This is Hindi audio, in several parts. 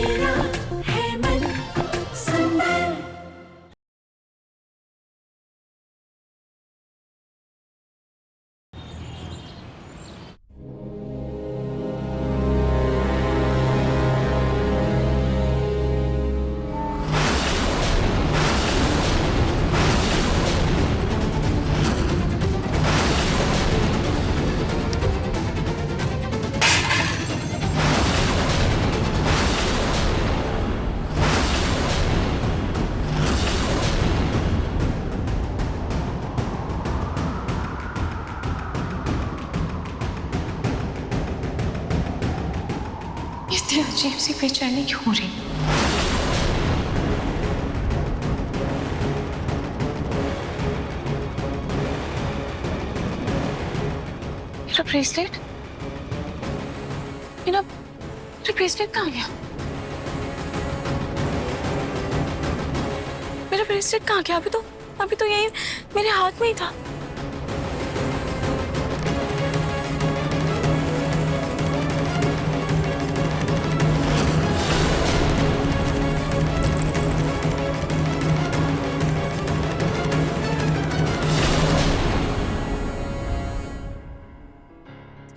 मेरा है मन सुंदर। इतनी अजीब सी बेचैनी क्यों हो रही? मेरा ब्रेसलेट, मेरा ब्रेसलेट कहाँ गया? मेरा ब्रेसलेट कहाँ गया? अभी तो यही मेरे हाथ में ही था।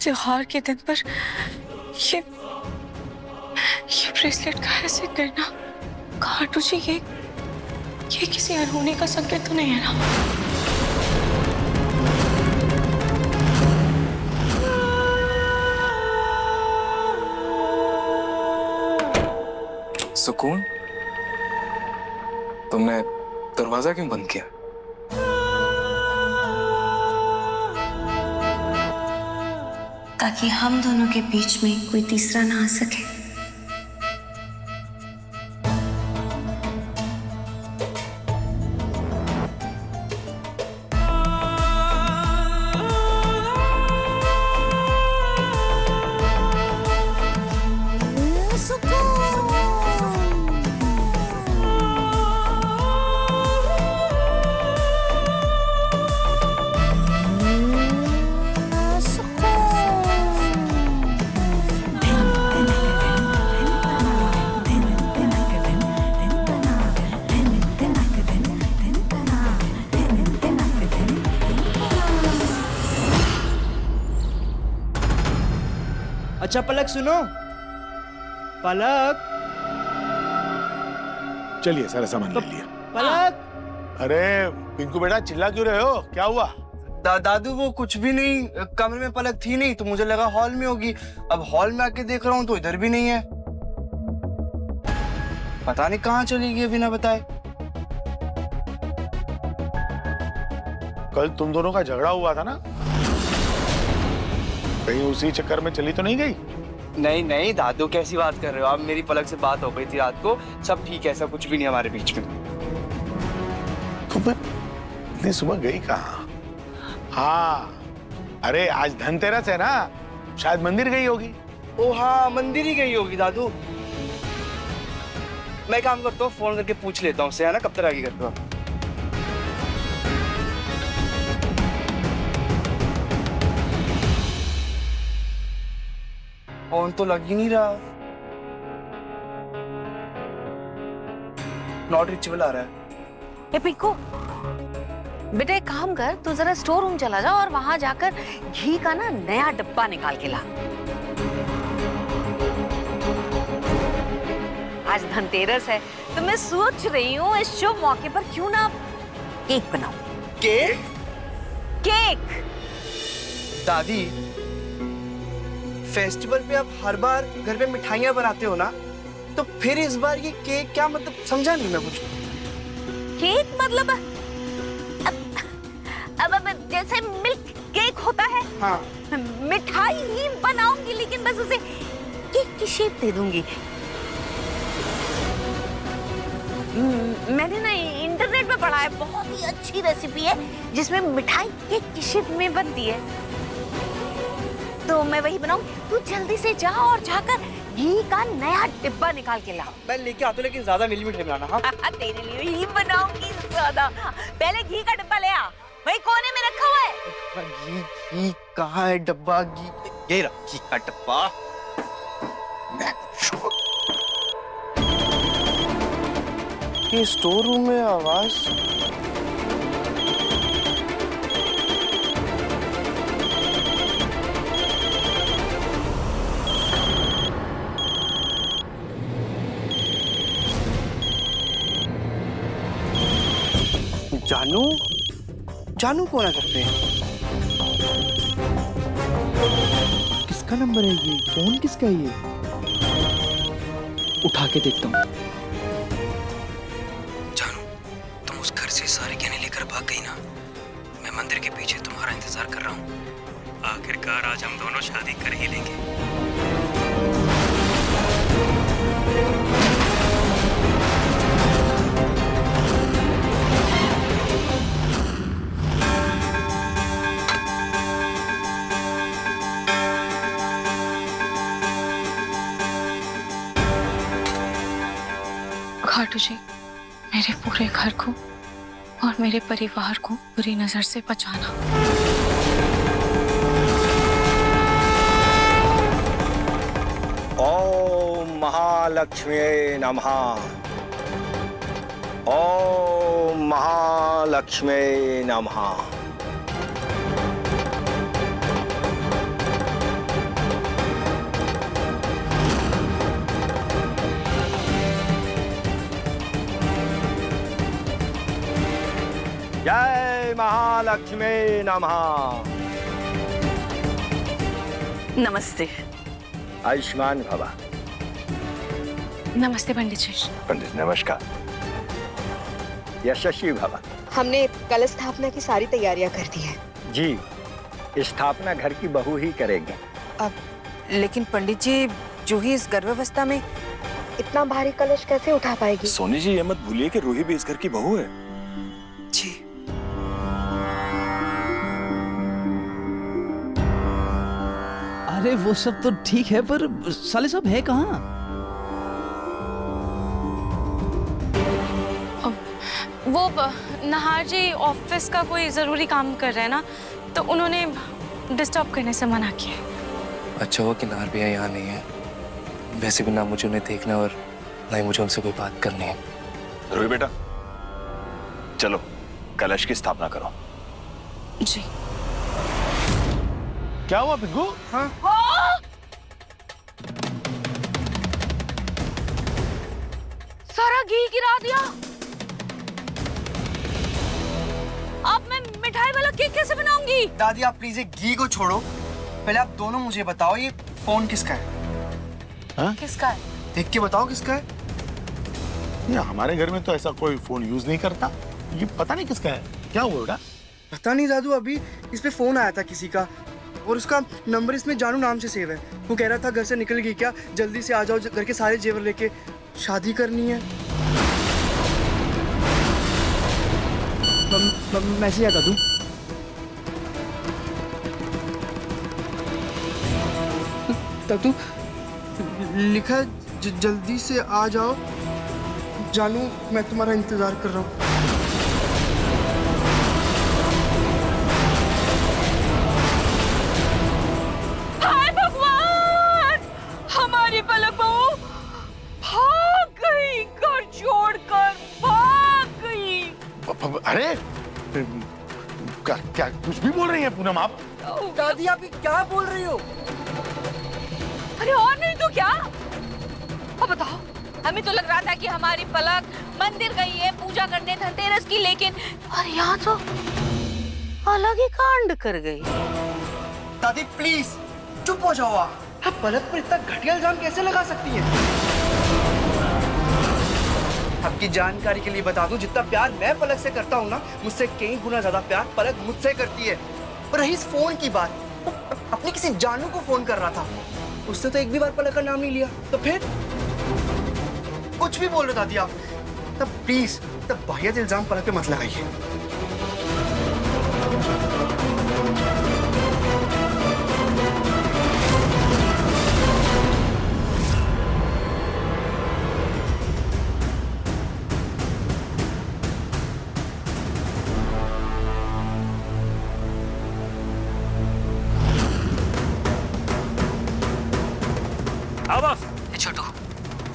त्योहार के दिन पर ये ब्रेसलेट का ऐसे करना, खाटू जी, ये किसी अनहोनी का संकेत तो नहीं है ना? सुकून, तुमने दरवाजा क्यों बंद किया? ताकि हम दोनों के बीच में कोई तीसरा ना आ सके। अच्छा पलक सुनो, पलक। चलिए सारा सामान ले लिया। पलक। अरे पिंकू बेटा चिल्ला क्यों रहे हो, क्या हुआ? दादू वो कुछ भी नहीं, कमरे में पलक थी नहीं तो मुझे लगा हॉल में होगी। अब हॉल में आके देख रहा हूँ तो इधर भी नहीं है। पता नहीं कहाँ चली गई बिना बताए। कल तुम दोनों का झगड़ा हुआ था ना, कहीं उसी चक्कर में चली तो नहीं गई? नहीं नहीं दादू, कैसी बात कर रहे हो आप? मेरी पलक से बात हो गई थी रात को, सब ठीक है, ऐसा कुछ भी नहीं हमारे बीच में। तो फिर इतनी सुबह गई कहाँ? हाँ, अरे आज धनतेरस है ना, शायद मंदिर गई होगी। ओ हाँ, मंदिर ही गई होगी दादू। मैं काम करता हूँ, फोन करके पूछ लेता हूँ उससे, है ना, कब तक आएगी घर पे। फोन तो लग ही नहीं रहा, नॉट रीचेबल आ रहा है। ए पिंकू, बेटा एक काम कर, तू जरा स्टोर रूम चला जा और वहां जाकर घी का ना नया डब्बा निकाल के ला। आज धनतेरस है तो मैं सोच रही हूँ इस शुभ मौके पर क्यों ना केक बनाऊं। केक? केक दादी, फेस्टिवल पे आप हर बार घर पे मिठाइयाँ बनाते हो ना, तो फिर इस बार ये केक क्या मतलब, समझा नहीं मैं कुछ। केक मतलब अब जैसे मिल्क केक होता है। हाँ, मिठाई ही बनाऊंगी लेकिन बस उसे केक की शेप दे दूंगी। मैंने ना इंटरनेट पे पढ़ा है, बहुत ही अच्छी रेसिपी है जिसमें मिठाई केक की शेप में बनती है, तो मैं वही बनाऊं। तू जल्दी से जा और जाकर घी का नया डिब्बा निकाल के ला। मैं लेके आता हूँ लेकिन ज्यादा मिली मिठाई बनाना। हाँ तेरे लिए ही बनाऊंगी ज्यादा। पहले घी का डिब्बा ले आ, वही कोने में रखा हुआ है। घी कहाँ है डब्बा? घी ये रहा, घी का डब्बा। ये स्टोर रूम में आवाज। जानू जानू कौन आ सकते हैं? किसका नंबर है ये? फोन किसका है ये? उठा के देखता हूँ। जानू, तुम उस घर से सारे गहने लेकर भाग गई ना। मैं मंदिर के पीछे तुम्हारा इंतजार कर रहा हूँ। आखिरकार आज हम दोनों शादी कर ही लेंगे। खाटू जी, मेरे पूरे घर को और मेरे परिवार को बुरी नजर से बचाना। ओम महालक्ष्मी नमः। ओम महालक्ष्मी नमः। जय महालक्ष्मी नमः। नमस्ते। आयुष्मान भवा। नमस्ते पंडित जी। पंडित नमस्कार। यशस्वी भवा। हमने कलश स्थापना की सारी तैयारियां कर दी हैं। जी, स्थापना घर की बहू ही करेगी। अब लेकिन पंडित जी, जूही इस गर्भावस्था में इतना भारी कलश कैसे उठा पाएगी? सोनी जी, ये मत भूलिए कि रूही भी इस घर की बहू है। जी। अरे वो सब तो ठीक है, पर साले साहब है कहाँ? वो नहार जी ऑफिस का कोई जरूरी काम कर रहे हैं ना, तो उन्होंने डिस्टर्ब करने से मना किया। अच्छा हुआ कि नार भैया यहाँ नहीं है। वैसे भी ना मुझे उन्हें देखना और ना ही मुझे उनसे कोई बात करनी है। रोही बेटा, चलो कलश की स्थापना करो। जी। क्या हुआ पिंकू? हाँ? सारा घी गिरा दिया। अब मैं मिठाई वाला केक कैसे बनाऊंगी? दादी आप प्लीज ये घी को छोड़ो, पहले आप दोनों मुझे बताओ ये फोन किसका है? किसका है? देख के बताओ किसका है। ये हमारे घर में तो ऐसा कोई फोन यूज नहीं करता। ये पता नहीं किसका है। क्या हुआ बेटा? पता नहीं दादू, अभी इस पे फोन आया था किसी का और उसका नंबर इसमें जानू नाम से सेव है। वो कह रहा था घर से निकल गई क्या, जल्दी से आ जाओ, घर के सारे जेवर लेके शादी करनी है। मैसेज आता तू। दादू लिखा है जल्दी से आ जाओ जानू, मैं तुम्हारा इंतजार कर रहा हूँ। हाय भगवान, हमारी पलक बहू भाग गई, घर छोड़कर भाग गई। अरे क्या कुछ भी बोल रही है पूनम आप? दादी आप क्या बोल रही हो? अरे और नहीं तो क्या। अब बताओ, हमें तो लग रहा था कि हमारी पलक मंदिर गई है पूजा करने धनतेरस की, लेकिन और यहाँ तो अलग ही कांड कर गई। दादी प्लीज चुप हो जाओ आप पलक पर इतना घटिया इल्जाम कैसे लगा सकती हैं? आपकी जानकारी के लिए बता दूं, जितना प्यार मैं पलक से करता हूँ ना, मुझसे कई गुना ज्यादा प्यार पलक मुझसे करती है। और रही इस फोन की बात, अपनी किसी जानू को फोन कर रहा था, उसने तो एक भी बार पलक का नाम नहीं लिया। तो फिर कुछ भी बोल रहे दादी आप, तब प्लीज तब वाहियात इल्जाम पलक पे मत लगाइए। छोटू,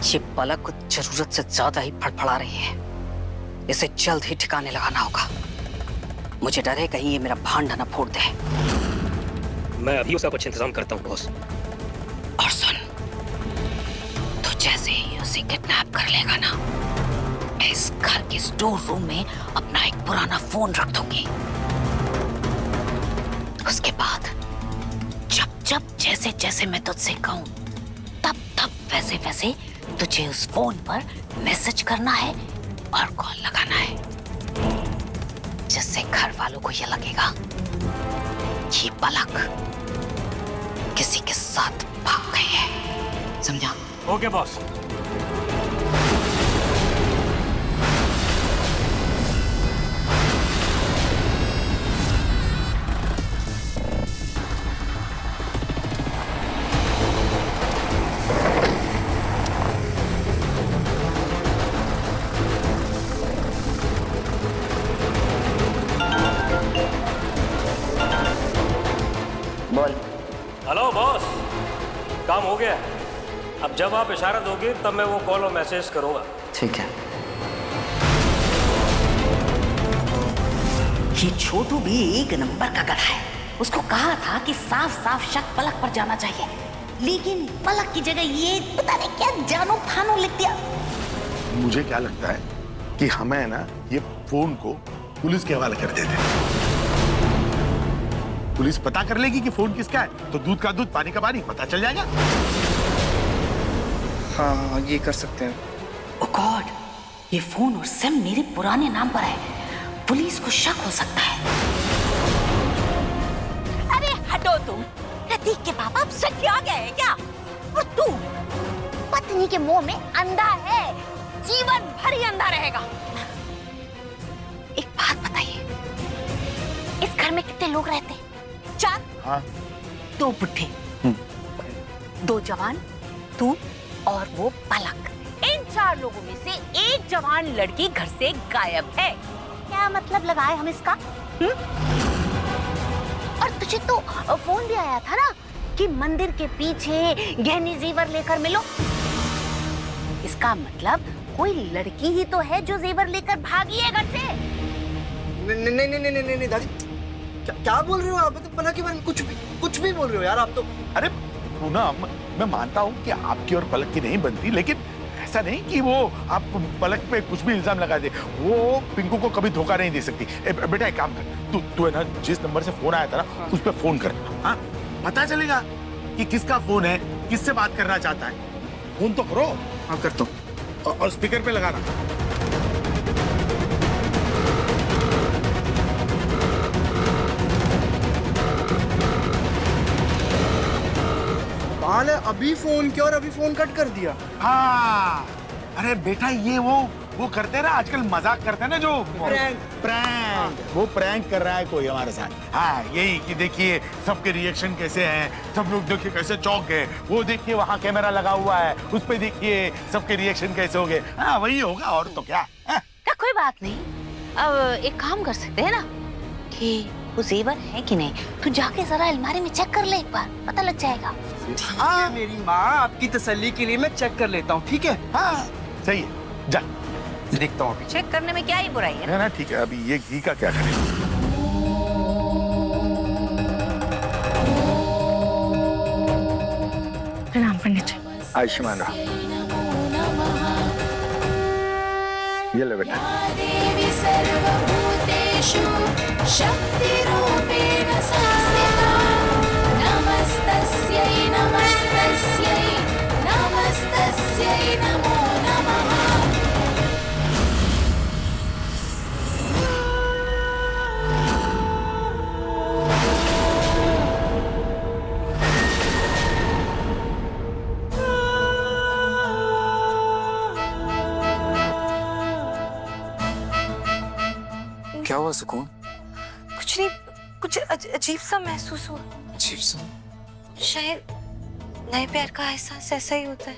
ये पलक कुछ जरूरत से ज्यादा ही फड़फड़ा रही है। इसे जल्द ही ठिकाने लगाना होगा। मुझे डर है कहीं ये मेरा भांडा न फोड़ दे। मैं अभी उसका कुछ इंतजाम करता हूँ बॉस। और सुन, तो जैसे ही उसे किडनैप कर लेगा ना, मैं इस घर के स्टोर रूम में अपना एक पुराना फोन रख दूंगी। उसके बाद जब जब जैसे जैसे मैं तुझसे कहूं, तब तब वैसे वैसे तुझे उस फोन पर मैसेज करना है और कॉल लगाना है, जिससे घर वालों को यह लगेगा कि पलक किसी के साथ भाग गई है। समझा? Okay boss. बोल। हेलो बॉस, काम हो गया। अब जब आप इशारा दोगे तब मैं वो कॉल और मैसेज करूंगा। ठीक है। ये छोटू भी एक नंबर का गधा है। उसको कहा था कि साफ साफ शक पलक पर जाना चाहिए, लेकिन पलक की जगह ये पता नहीं क्या जानो फानो लिख दिया। मुझे क्या लगता है कि हमें ना ये फोन को पुलिस के हवाले कर देते। पुलिस पता कर लेगी कि फोन किसका है, तो दूध का दूध पानी का पानी पता चल जाएगा। हाँ, ये कर सकते हैं। ओह गॉड, ये फोन और सिम मेरे पुराने नाम पर है। पुलिस को शक हो सकता है। अरे हटो तुम। प्रतीक के पापा अब सच आ गए हैं क्या? और तू पत्नी के मुंह में अंधा है, जीवन भर ही अंधा रहेगा। एक बात बताइए, इस घर में कितने लोग रहते हैं? 4? हाँ। 2 बुढ़े, 2 जवान, तू और वो पलक। इन 4 लोगों में से एक जवान लड़की घर से गायब है। क्या मतलब लगाए हम इसका? और तुझे तो फोन भी आया था ना कि मंदिर के पीछे गहने जेवर लेकर मिलो। इसका मतलब कोई लड़की ही तो है जो जेवर लेकर भागी है घर से। नहीं दादी, क्या बोल रहे हो आप? तो पलक के बारे में कुछ भी बोल रहे हो यार आप तो। अरे पूनम, मैं मानता हूँ कि आपकी और पलक की नहीं बनती, लेकिन ऐसा नहीं कि वो आप पलक पे कुछ भी इल्जाम लगा दे। वो पिंकू को कभी धोखा नहीं दे सकती। बेटा एक काम कर, तू है ना, जिस नंबर से फोन आया था ना, उस पे फोन कर। हाँ, पता चलेगा कि किसका फोन है, किससे बात करना चाहता है। फोन तो करो। हाँ, करता हूँ। और स्पीकर पे लगाना। कमाल है, अभी फोन किया और अभी फोन कट कर दिया। हाँ, अरे बेटा ये वो करते हैं ना आजकल, मजाक करते हैं ना, जो प्रैंक। वो प्रैंक कर रहा है कोई हमारे साथ। हाँ, यही कि देखिए सबके रिएक्शन कैसे हैं, सब लोग देखिए कैसे चौंक गए। वो देखिए वहाँ कैमरा लगा हुआ है, उस पे देखिए सबके रिएक्शन कैसे हो गए। हाँ, वही होगा और तो क्या। क्या कोई बात नहीं। अब एक काम कर सकते हैं ना कि वो जेवर है कि नहीं, तू जाके जरा अलमारी में चेक कर ले, एक बार पता लग जाएगा। हाँ मेरी माँ, आपकी तसल्ली के लिए मैं चेक कर लेता हूँ, ठीक है? हाँ सही है, जा देखता हूँ अभी। चेक करने में क्या ही बुराई है। ना ठीक है, अभी ये घी का क्या करें। प्रणाम पंडित जी। आयुष्मान रहो। ये ले बेटा। देवी सर्वभूतेषु शक्तिरूपेण संस्थिता। नमस्तस्यै नमस्तस्यै नमस्तस्यै नमो नमः। क्या हुआ सुकून? कुछ नहीं, कुछ अजीब सा महसूस हुआ। अजीब सा? शायद नए प्यार का एहसास ऐसा ही होता है।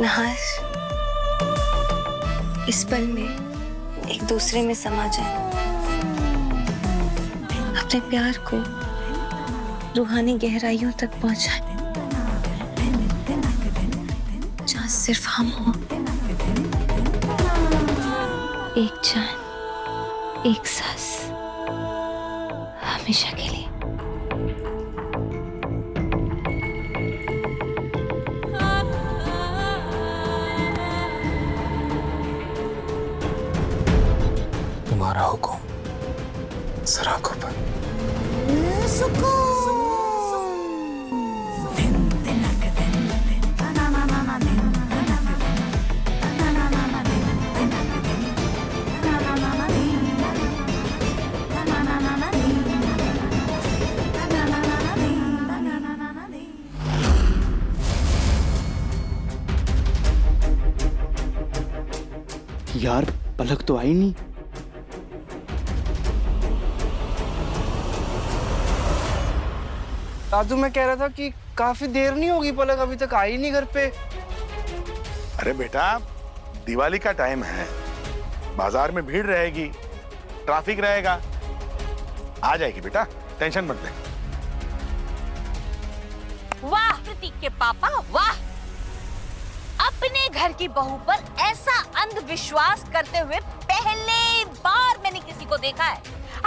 नहास इस पल में एक दूसरे में समा जाए। अपने प्यार को रूहानी गहराइयों तक पहुंचाए, जहां सिर्फ हम हो, एक जान, एक सांस, हमेशा के लिए। तुम्हारा हुक्म सर आंखों पर। यार पलक तो आई नहीं। दादू मैं कह रहा था कि काफी देर नहीं होगी, पलक अभी तक आई नहीं घर पे। अरे बेटा, दिवाली का टाइम है, बाजार में भीड़ रहेगी, ट्रैफिक रहेगा, आ जाएगी बेटा, टेंशन मत ले। वाह प्रतीक के पापा वाह, अपने घर की बहू पर ऐसा अंधविश्वास करते हुए पहले बार मैंने किसी को देखा है।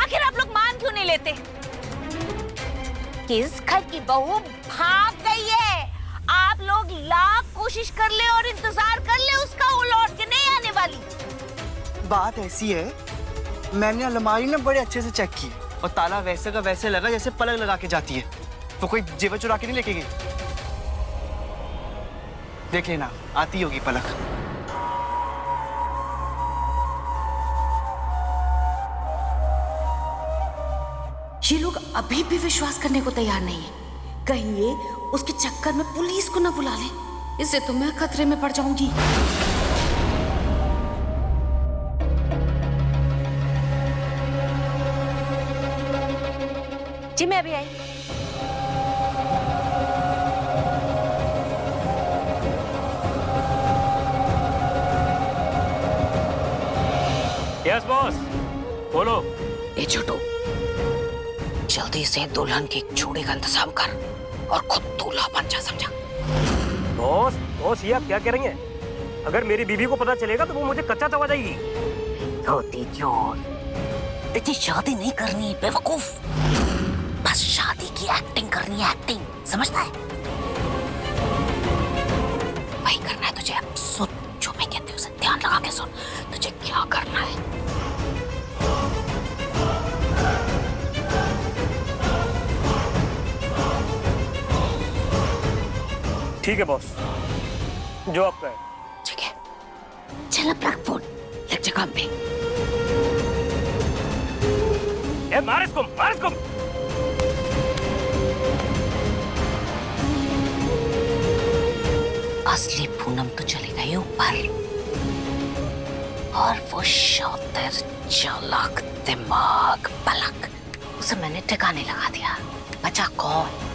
आखिर आप लोग मान क्यों नहीं लेते कि इस घर की बहू भाग गई है? आप लोग लाख कोशिश कर ले और इंतजार कर ले उसका, वो लौट के नहीं आने वाली। बात ऐसी है, मैंने अलमारी ना बड़े अच्छे से चेक की और ताला वैसे का वैसे लगा जैसे पलक लगा के जाती है। तो कोई जेवर चुरा के नहीं लेके गई। देख लेना, आती होगी पलक। ये लोग अभी भी विश्वास करने को तैयार नहीं है। कहीं ये उसके चक्कर में पुलिस को न बुला ले, इससे तो मैं खतरे में पड़ जाऊंगी। जी मैं अभी आई। यस बॉस, बोलो। ए छोटू, जल्दी से दुल्हन के जोड़े का इंतजाम कर और खुद दूल्हा बन जा, समझा? बॉस ये आप क्या कह रही हैं? अगर मेरी बीवी को पता चलेगा तो वो मुझे कच्चा चबा जाएगी। धोती चोर, तुझे शादी नहीं करनी बेवकूफ, बस शादी की एक्टिंग करनी है, एक्टिंग, समझता है? वही करना है तुझे। अब सुन जो मैं कहती हूँ, उसे ध्यान लगा के सुन, तुझे क्या करना है। ठीक है बॉस, जो आप कहें। ठीक है, चल अब रख फोन, लग जा काम पे। ए, मार इसको, मार इसको। असली पूनम तो चली गई ऊपर, और वो शातिर चालाक दिमाग पलक, उसे मैंने ठिकाने लगा दिया। बचा कौन?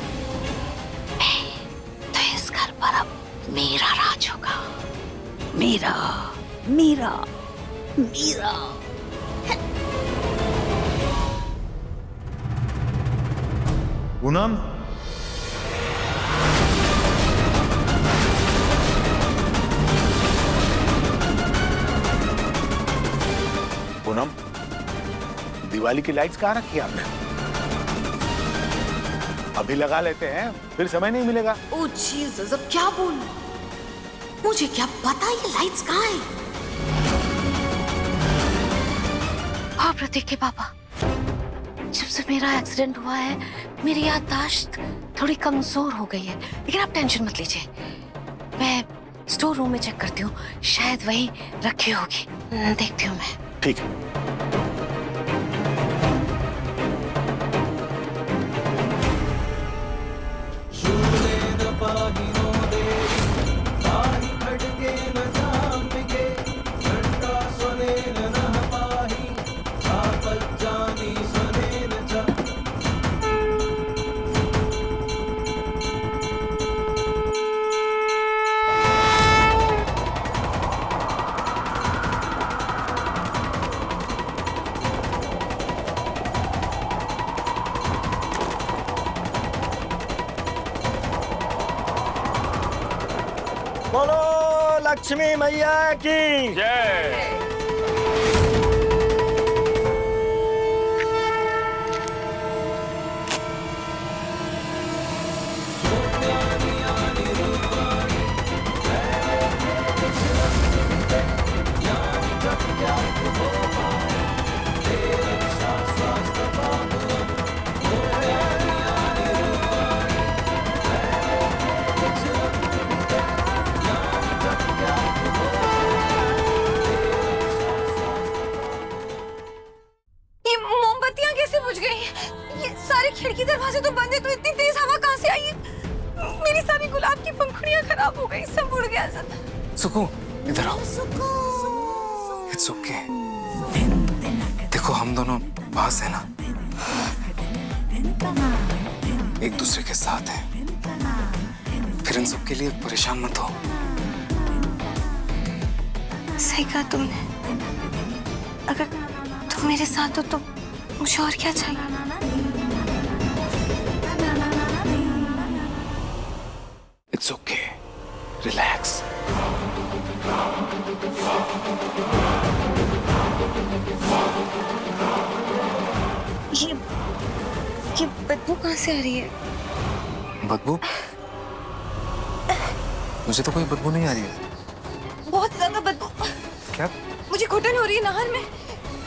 तो इस घर पर अब मेरा राज होगा, मेरा मेरा मेरा। पूनम, पूनम, दिवाली की लाइट्स कहाँ रखी है आपने? अभी लगा लेते हैं, फिर समय नहीं मिलेगा। ओ जीसस, अब क्या बोलूं? मुझे क्या पता ये लाइट्स कहाँ हैं? हाँ प्रतीक के पापा, जब से मेरा एक्सीडेंट हुआ है मेरी याददाश्त थोड़ी कमजोर हो गई है, लेकिन आप टेंशन मत लीजिए, मैं स्टोर रूम में चेक करती हूँ, शायद वही रखी होगी, देखती हूँ मैं। ठीक है। लक्ष्मी मैया की जय। ये मोमबत्तियां कैसे बुझ गई? ये सारे खिड़की दरवाजे तो बंद है, तो इतनी तेज हवा कहाँ से आई? मेरी सारी गुलाब की पंखुड़ियां खराब हो गई, सब उड़ गया सब। सुकून, इधर आओ। It's okay. देखो हम दोनों पास है ना, एक दूसरे के साथ हैं। फिर इन सब के लिए परेशान मत हो। सही कहा तुमने। अगर तुम मेरे साथ हो तो मुझे और क्या चाहिए? It's okay, relax. ये बदबू कहाँ से आ रही है? बदबू? मुझे तो कोई बदबू नहीं आ रही है। बहुत ज्यादा बदबू। क्या? मुझे घुटन हो रही है नहर में,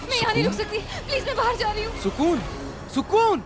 मैं यहाँ नहीं रुक सकती। प्लीज मैं बाहर जा रही हूँ। सुकून, सुकून।